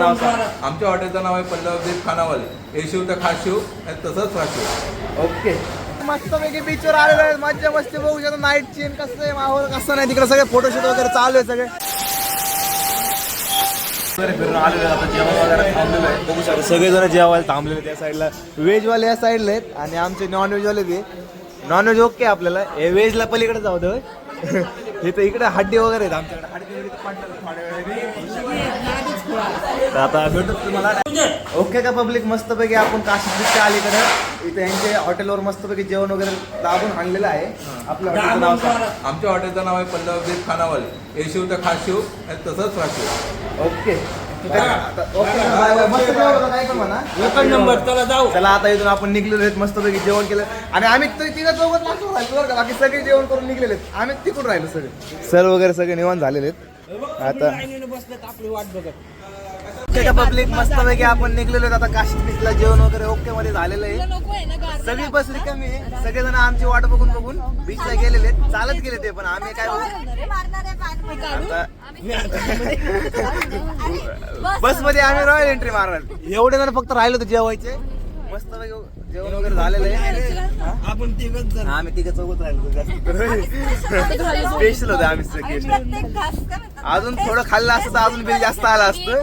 नाव सांग. आमच्या हॉटेलचं नाव आहे पल्लवदीप खानावली. हे शिव तर खास शिव आणि तसंच राशीव. ओके. मस्तपैकी बीचवर आलेलो आहे. मज्जा मस्ती बघू शकतो. नाईट सीन कसं आहे, माहोल कसं नाही, तिकडे सगळे फोटोशूट वगैरे चालू आहे सगळे. फिरून आलेलो आता जेवण वगैरे थांबलेलं आहे. बघू शकतो सगळेजण जेवायला थांबलेले. त्या साईडला व्हेजवाले या साईडला आहेत आणि आमचे नॉनव्हेजवाले ते. नॉनव्हेज ओके आपल्याला. हे व्हेजला पलीकडे जाऊ दे. इथं इकडे हड्डी वगैरे आहेत आमच्याकडे. आता भेटतो तुम्हाला. ओके का पब्लिक, मस्तपैकी आपण काशी बीचच्या अलीकडे इथे यांचे हॉटेलवर मस्तपैकी जेवण वगैरे दाबून आणलेलं आहे. आपल्या हॉटेलचं नाव सांग. आमच्या हॉटेलचं नाव आहे पल्लवदीप खानावली. हे शिव तर खास शिव आणि तसंच राशीव. ओके. मस्त काय पण म्हणा. एकच नंबर. चला जाऊ. चला आता इथून आपण निघलेलो आहेत. मस्तपैकी जेवण केलं आणि आम्ही तिघं चौघात लागलो बरं का. बाकी सगळे जेवण करून निघलेले आहेत. आम्ही तिकडून राहिलो सगळे. सर वगैरे सगळे निवांत झालेले आहेत. आता बसलेत आपली वाट बघत. पब्लिक मस्तपैकी आपण निघलेलो आहेत. आता काशी बीचला जेवण वगैरे ओके मध्ये झालेलं आहे. सगळी बस रिकामी आहे. सगळेजण आमची वाट बघून बघून बीचला गेलेले आहेत. चालत गेले ते, पण आम्ही काय बस मध्ये आम्ही रॉयल एंट्री मारणार. एवढे जण फक्त राहिलो होते जेवायचे. मस्तपैकी जेवण वगैरे झालेलं आहे. आपण तिघच जण. आम्ही तिघं चौघत राहिलो स्पेशल होते आम्ही सगळे. अजून थोडं खाल्लं असतं तर अजून बिल जास्त आलं असतं.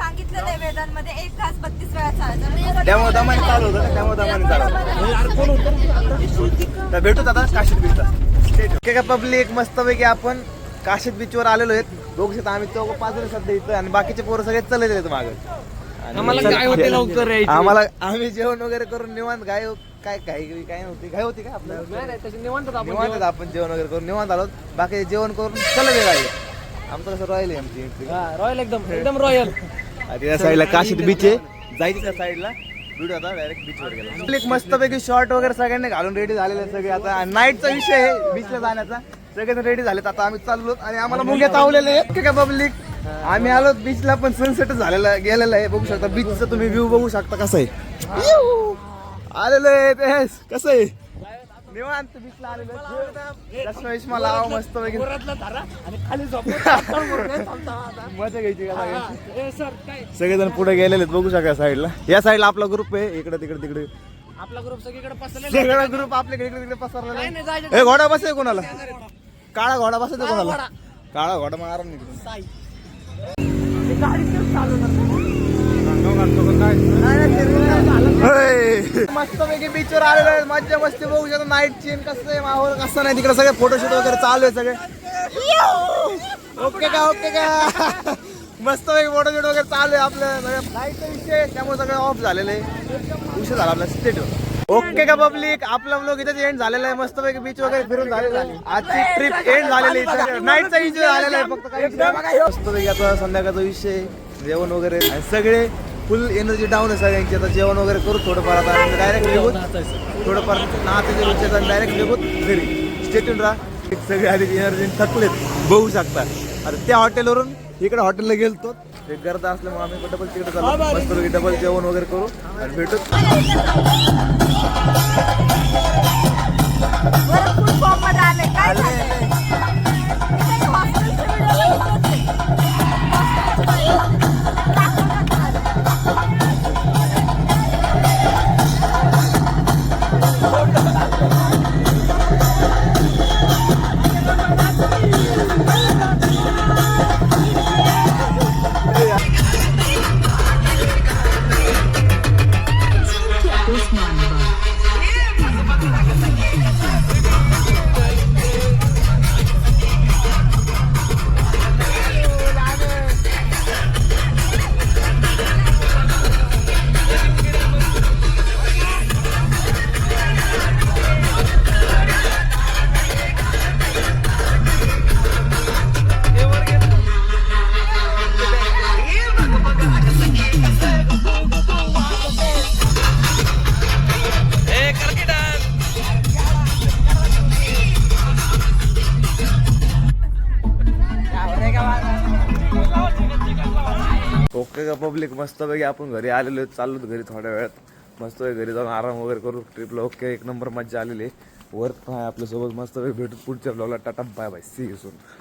सांगितलं नाही वेदांमध्ये एक घास 32 वेळा चालायचा. त्यामुळे दमाने चालू होतं. त्यामुळे दमाने चालू होतं. तर भेटूत आता काशीद बीचला. का पब्लिक मस्तपैकी आपण काशीद बीचवर आलेलो आहेत. बघू शकता आम्ही चौघ पाच जण सध्या इथं आणि बाकीचे पोरं सगळे चालले आहेत मागं. आम्हाला काय होते लवकर यायची. आम्हाला आम्ही जेवण वगैरे करून निवांत काय काय काय काय नव्हती काय होती का आपलं निवांत आपण जेवण वगैरे करून निवांत आलो. बाकी जेवण करून चला राहिले. आमचं कसं रॉयल आहे आमची रॉयल एकदम एकदम रॉयल. त्या साईडला काशीद बीच आहे. जायचं त्या साईडला व्हिडिओ आता डायरेक्ट बीचवर गेला. एक मस्तपैकी शॉर्ट वगैरे सगळ्यांनी घालून रेडी झालेले सगळे. आता नाईटचा विषय आहे बीचला जाण्याचा. सगळेजण रेडी झालेत. आता आम्ही चाललो आणि आम्हाला मुंग्या चावलेले आहेत का पब्लिक. आम्ही आलो बीचला पण सनसेट झालेला गेलेला आहे. बघू शकता बीचचा तुम्ही व्ह्यू बघू शकता कसं आहे. आलेलो आहे तेच कसं आहे निवांत बीचला आलेलो. चष्मा विष्मा लावा मस्त पैकी मजा घ्यायची का. सगळेजण पुढे गेलेले बघू शकता साईडला. या साईडला आपला ग्रुप आहे. इकडे तिकडे तिकडे आपला ग्रुप सगळीकडे पसरलेला. सगळा ग्रुप आपल्याकडे इकडे तिकडे पसरलेला आहे. ए घोडा बसाय कोणाला. काळा घोडा बसायचा कोणाला. काळा घोडा मारा नाही. मस्तपैकी बीचवर आलेलो आहे. मज्जा मस्ती बघू शकतो. नाईट सीन कसं आहे, माहोल कसं नाही, तिकडे सगळे फोटोशूट वगैरे चालू आहे सगळे. ओके का ओके का. मस्तपैकी फोटोशूट वगैरे चालू आहे आपलं. नाईटचा विषय त्यामुळे सगळं ऑफ झालेलं आहे. उशीर झाला आपला स्टेटवर. ओके का पब्लिक, आपला ब्लॉग इथेच एंड झालेला आहे. मस्तपैकी बीच वगैरे फिरून झालेलं आहे. आजची ट्रिप एंड झालेली आहे. नाईटचा विषय झालेला आहे फक्त काही. मस्तपैकी आता संध्याकाळचा विषय जेवण वगैरे आणि सगळे फुल एनर्जी डाऊन आहे सगळ्यांची. आता जेवण वगैरे करू थोडंफार. आता डायरेक्ट निघून थोडंफार नाचायचे रोजचे डायरेक्ट निघून घरी स्टेटून राहा. सगळे आधी एनर्जी थकलेत बघू शकता. आता त्या हॉटेलवरून इकडे हॉटेलला गेलतो. ते गर्दा असल्यामुळे आम्ही डबल तिकडे चालू. मस्तपैकी डबल जेवण वगैरे करू आणि भेटू. ओके का पब्लिक, मस्तपैकी आपण घरी आलेलो चाललो घरी थोड्या वेळात. मस्तपैकी घरी जाऊन आराम वगैरे करू. ट्रिपला ओके एक नंबर मजा आलेली आहे. वर्क आहे आपल्यासोबत. मस्तपैकी भेटू पुढच्या ब्लॉगला. Tata bye bye, see you soon.